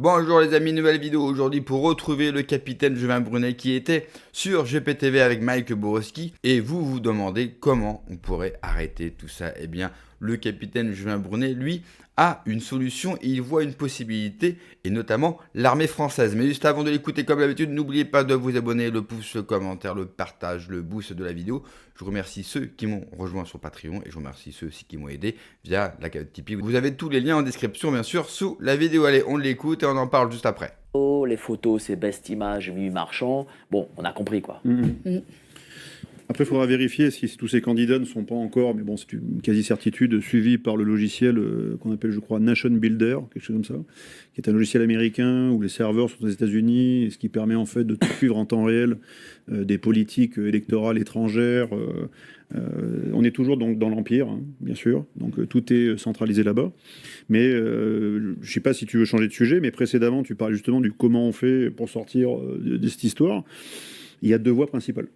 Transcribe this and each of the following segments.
Bonjour les amis, nouvelle vidéo aujourd'hui pour retrouver le capitaine Juvin Brunet qui était sur GPTV avec Mike Borowski. Et vous vous demandez comment on pourrait arrêter tout ça. Eh bien, le capitaine Juvin Brunet, lui, a une solution et il voit une possibilité, et notamment l'armée française. Mais juste avant de l'écouter comme d'habitude, n'oubliez pas de vous abonner, le pouce, le commentaire, le partage, le boost de la vidéo. Je remercie ceux qui m'ont rejoint sur Patreon et je remercie ceux aussi qui m'ont aidé via la cagnotte Tipeee. Vous avez tous les liens en description, bien sûr, sous la vidéo. Allez, on l'écoute et on en parle juste après. Oh, les photos, c'est best image, Mimi Marchand. Bon, on a compris quoi. Après, il faudra vérifier si tous ces candidats ne sont pas encore, mais bon, c'est une quasi-certitude, suivis par le logiciel qu'on appelle, je crois, Nation Builder, quelque chose comme ça, qui est un logiciel américain où les serveurs sont aux États-Unis, et ce qui permet en fait de tout suivre en temps réel des politiques électorales étrangères. On est toujours donc dans l'Empire, hein, bien sûr, donc tout est centralisé là-bas. Mais je ne sais pas si tu veux changer de sujet, mais précédemment, tu parlais justement du comment on fait pour sortir de cette histoire. Il y a deux voies principales.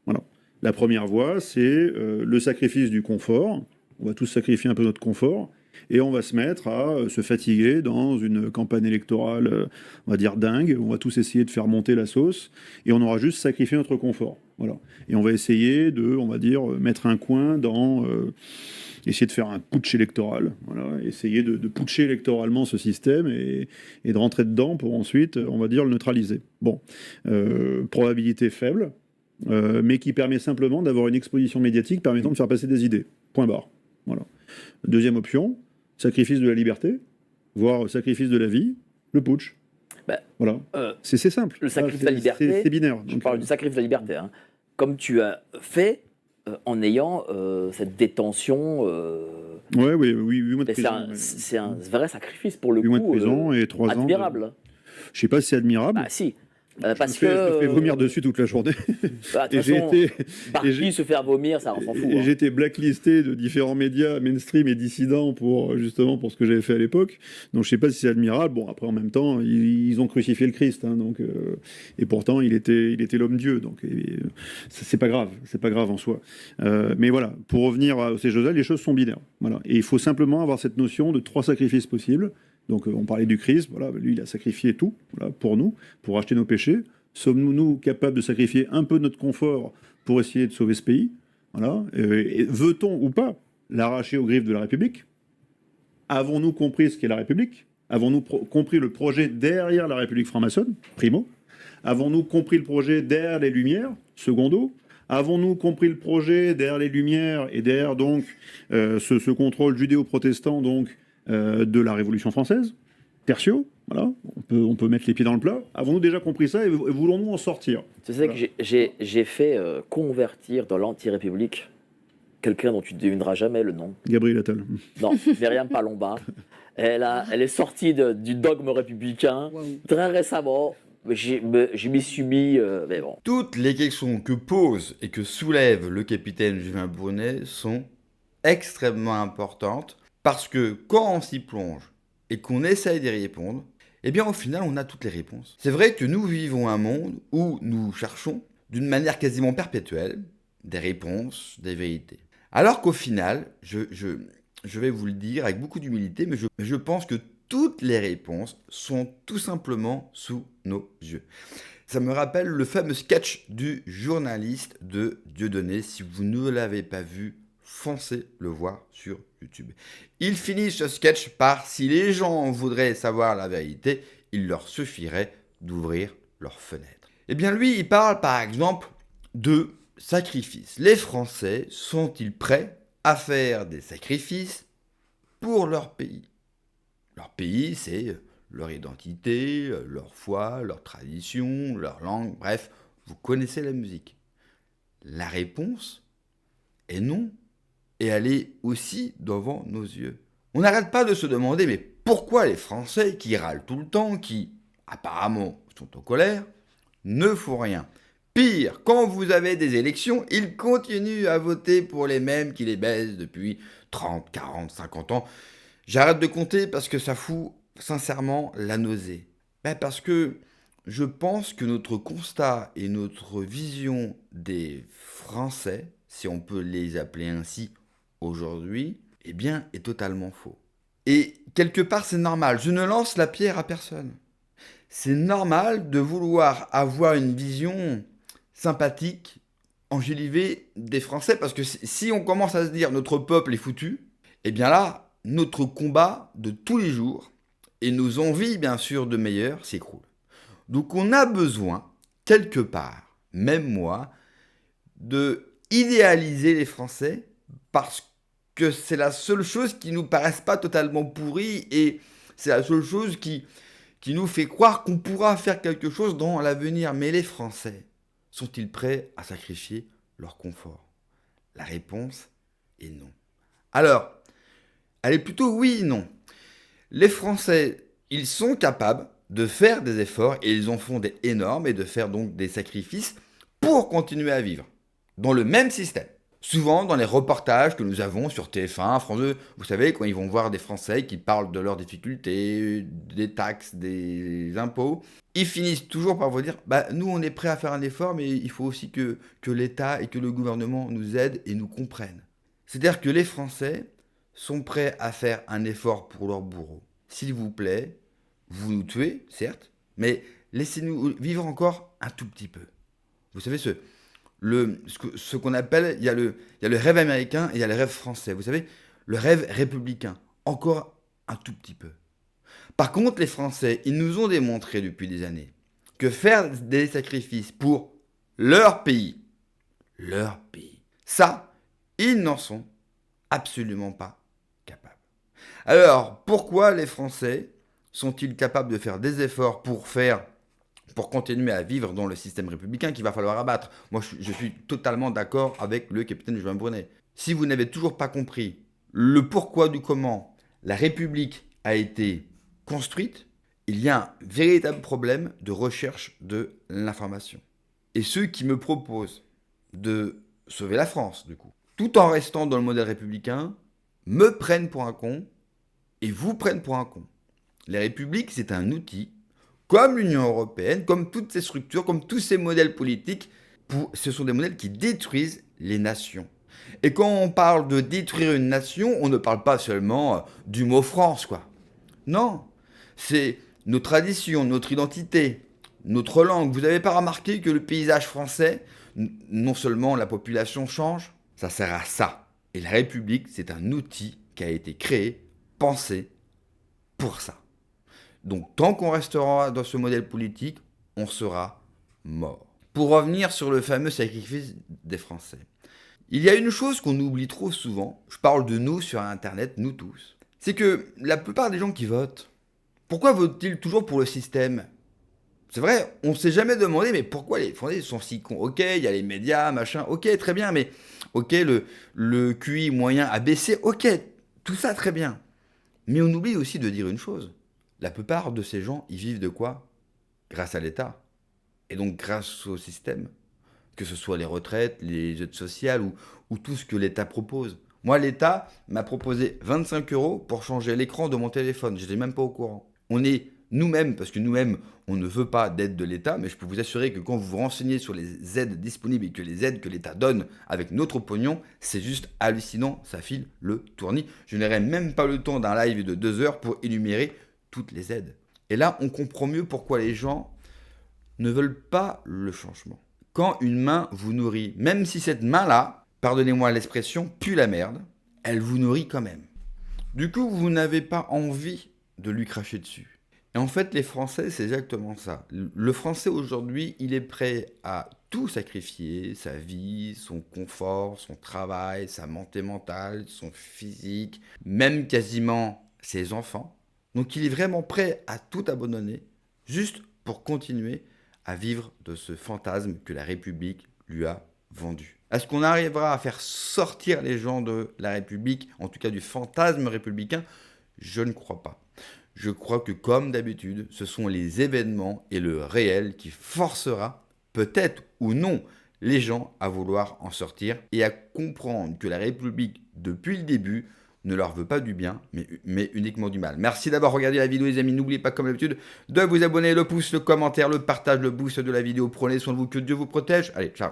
Voilà. La première voie, c'est le sacrifice du confort. On va tous sacrifier un peu notre confort et on va se mettre à se fatiguer dans une campagne électorale, on va dire dingue. On va tous essayer de faire monter la sauce et on aura juste sacrifié notre confort. Voilà. Et on va essayer de, on va dire, mettre un coin dans... essayer de faire un putsch électoral. Voilà. Essayer de putcher électoralement ce système et de rentrer dedans pour ensuite, on va dire, le neutraliser. Bon. Probabilité faible. Mais qui permet simplement d'avoir une exposition médiatique permettant de faire passer des idées. Point barre. Voilà. Deuxième option, sacrifice de la liberté, voire sacrifice de la vie, le putsch. Bah, voilà. C'est simple. Le sacrifice de la liberté, c'est binaire. Je parle du sacrifice de la liberté. Hein. Comme tu as fait en ayant cette détention. Oui, 8 mois de prison. C'est un vrai sacrifice pour le 8 coup. Mois de prison et 3 ans. Admirable. Je sais pas si c'est admirable. Bah si. Parce je me fais vomir dessus toute la journée. Bah, et j'ai se faire vomir, ça on s'en fout. J'ai été blacklisté de différents médias mainstream et dissidents pour justement pour ce que j'avais fait à l'époque. Donc je sais pas si c'est admirable. Bon après en même temps ils ont crucifié le Christ, hein, donc et pourtant il était l'homme Dieu. Donc c'est pas grave en soi. Mais voilà, pour revenir à ces choses-là, les choses sont binaires. Voilà, et il faut simplement avoir cette notion de 3 sacrifices possibles. Donc on parlait du Christ, voilà, lui il a sacrifié tout voilà, pour nous, pour racheter nos péchés. Sommes-nous capables de sacrifier un peu de notre confort pour essayer de sauver ce pays voilà. Veut-on ou pas l'arracher aux griffes de la République? Avons-nous compris ce qu'est la République? Avons-nous compris le projet derrière la République franc-maçonne? Primo. Avons-nous compris le projet derrière les Lumières? Secondo. Avons-nous compris le projet derrière les Lumières et derrière donc ce contrôle judéo-protestant donc de la Révolution française, tertio, voilà, on peut mettre les pieds dans le plat. Avons-nous déjà compris ça et voulons-nous en sortir? Tu sais que j'ai fait convertir dans l'anti-république quelqu'un dont tu ne devineras jamais le nom. Gabriel Attal. Non, Myriam Palomba. Elle est sortie du dogme républicain très récemment. Je m'y suis mis, mais bon. Toutes les questions que pose et que soulève le capitaine Juvin Brunet sont extrêmement importantes. Parce que quand on s'y plonge et qu'on essaye d'y répondre, eh bien au final on a toutes les réponses. C'est vrai que nous vivons un monde où nous cherchons d'une manière quasiment perpétuelle des réponses, des vérités. Alors qu'au final, je vais vous le dire avec beaucoup d'humilité, mais je pense que toutes les réponses sont tout simplement sous nos yeux. Ça me rappelle le fameux sketch du journaliste de Dieudonné. Si vous ne l'avez pas vu, foncez le voir sur YouTube. Il finit ce sketch par « Si les gens voudraient savoir la vérité, il leur suffirait d'ouvrir leurs fenêtres. » Eh bien lui, il parle par exemple de sacrifices. Les Français sont-ils prêts à faire des sacrifices pour leur pays? Leur pays, c'est leur identité, leur foi, leur tradition, leur langue, bref, vous connaissez la musique. La réponse est non. Et elle est aussi devant nos yeux. On n'arrête pas de se demander, mais pourquoi les Français qui râlent tout le temps, qui apparemment sont en colère, ne font rien? Pire, quand vous avez des élections, ils continuent à voter pour les mêmes qui les baisent depuis 30, 40, 50 ans. J'arrête de compter parce que ça fout sincèrement la nausée. Parce que je pense que notre constat et notre vision des Français, si on peut les appeler ainsi, aujourd'hui, eh bien, est totalement faux. Et quelque part, c'est normal. Je ne lance la pierre à personne. C'est normal de vouloir avoir une vision sympathique, enjolivée des Français, parce que si on commence à se dire notre peuple est foutu, eh bien là, notre combat de tous les jours et nos envies, bien sûr, de meilleur s'écroulent. Donc on a besoin, quelque part, même moi, de idéaliser les Français parce que c'est la seule chose qui nous paraisse pas totalement pourrie et c'est la seule chose qui nous fait croire qu'on pourra faire quelque chose dans l'avenir. Mais les Français, sont-ils prêts à sacrifier leur confort? La réponse est non. Alors, elle est plutôt oui et non. Les Français, ils sont capables de faire des efforts et ils en font des énormes et de faire donc des sacrifices pour continuer à vivre dans le même système. Souvent, dans les reportages que nous avons sur TF1, France 2, vous savez, quand ils vont voir des Français qui parlent de leurs difficultés, des taxes, des impôts, ils finissent toujours par vous dire « Nous, on est prêts à faire un effort, mais il faut aussi que l'État et que le gouvernement nous aident et nous comprennent. » C'est-à-dire que les Français sont prêts à faire un effort pour leur bourreau. S'il vous plaît, vous nous tuez, certes, mais laissez-nous vivre encore un tout petit peu. Vous savez, ce qu'on appelle, il y a le rêve américain et il y a le rêve français. Vous savez, le rêve républicain, encore un tout petit peu. Par contre, les Français, ils nous ont démontré depuis des années que faire des sacrifices pour leur pays, ça, ils n'en sont absolument pas capables. Alors, pourquoi les Français sont-ils capables de faire des efforts pour continuer à vivre dans le système républicain qu'il va falloir abattre? Moi, je suis totalement d'accord avec le capitaine Juvin Brunet. Si vous n'avez toujours pas compris le pourquoi du comment la République a été construite, il y a un véritable problème de recherche de l'information. Et ceux qui me proposent de sauver la France, du coup, tout en restant dans le modèle républicain, me prennent pour un con et vous prennent pour un con. Les républiques, c'est un outil, comme l'Union européenne, comme toutes ces structures, comme tous ces modèles politiques, ce sont des modèles qui détruisent les nations. Et quand on parle de détruire une nation, on ne parle pas seulement du mot France, quoi. Non, c'est nos traditions, notre identité, notre langue. Vous n'avez pas remarqué que le paysage français, non seulement la population change, ça sert à ça. Et la République, c'est un outil qui a été créé, pensé pour ça. Donc tant qu'on restera dans ce modèle politique, on sera mort. Pour revenir sur le fameux sacrifice des Français, il y a une chose qu'on oublie trop souvent, je parle de nous sur Internet, nous tous, c'est que la plupart des gens qui votent, pourquoi votent-ils toujours pour le système? C'est vrai, on ne s'est jamais demandé, mais pourquoi les Français sont si cons? Ok, il y a les médias, machin, ok, très bien, mais ok, le QI moyen a baissé, ok, tout ça très bien. Mais on oublie aussi de dire une chose. La plupart de ces gens, ils vivent de quoi? Grâce à l'État. Et donc grâce au système. Que ce soit les retraites, les aides sociales ou tout ce que l'État propose. Moi, l'État m'a proposé 25 € pour changer l'écran de mon téléphone. Je n'étais même pas au courant. On est nous-mêmes, parce que nous-mêmes, on ne veut pas d'aide de l'État, mais je peux vous assurer que quand vous vous renseignez sur les aides disponibles et que les aides que l'État donne avec notre pognon, c'est juste hallucinant, ça file le tournis. Je n'aurai même pas le temps d'un live de 2 heures pour énumérer toutes les aides. Et là, on comprend mieux pourquoi les gens ne veulent pas le changement. Quand une main vous nourrit, même si cette main-là, pardonnez-moi l'expression, pue la merde, elle vous nourrit quand même. Du coup, vous n'avez pas envie de lui cracher dessus. Et en fait, les Français, c'est exactement ça. Le Français aujourd'hui, il est prêt à tout sacrifier, sa vie, son confort, son travail, sa santé mentale, son physique, même quasiment ses enfants. Donc il est vraiment prêt à tout abandonner, juste pour continuer à vivre de ce fantasme que la République lui a vendu. Est-ce qu'on arrivera à faire sortir les gens de la République, en tout cas du fantasme républicain? Je ne crois pas. Je crois que comme d'habitude, ce sont les événements et le réel qui forcera, peut-être ou non, les gens à vouloir en sortir et à comprendre que la République, depuis le début, ne leur veut pas du bien, mais uniquement du mal. Merci d'avoir regardé la vidéo les amis, n'oubliez pas comme d'habitude de vous abonner, le pouce, le commentaire, le partage, le boost de la vidéo. Prenez soin de vous, que Dieu vous protège. Allez, ciao.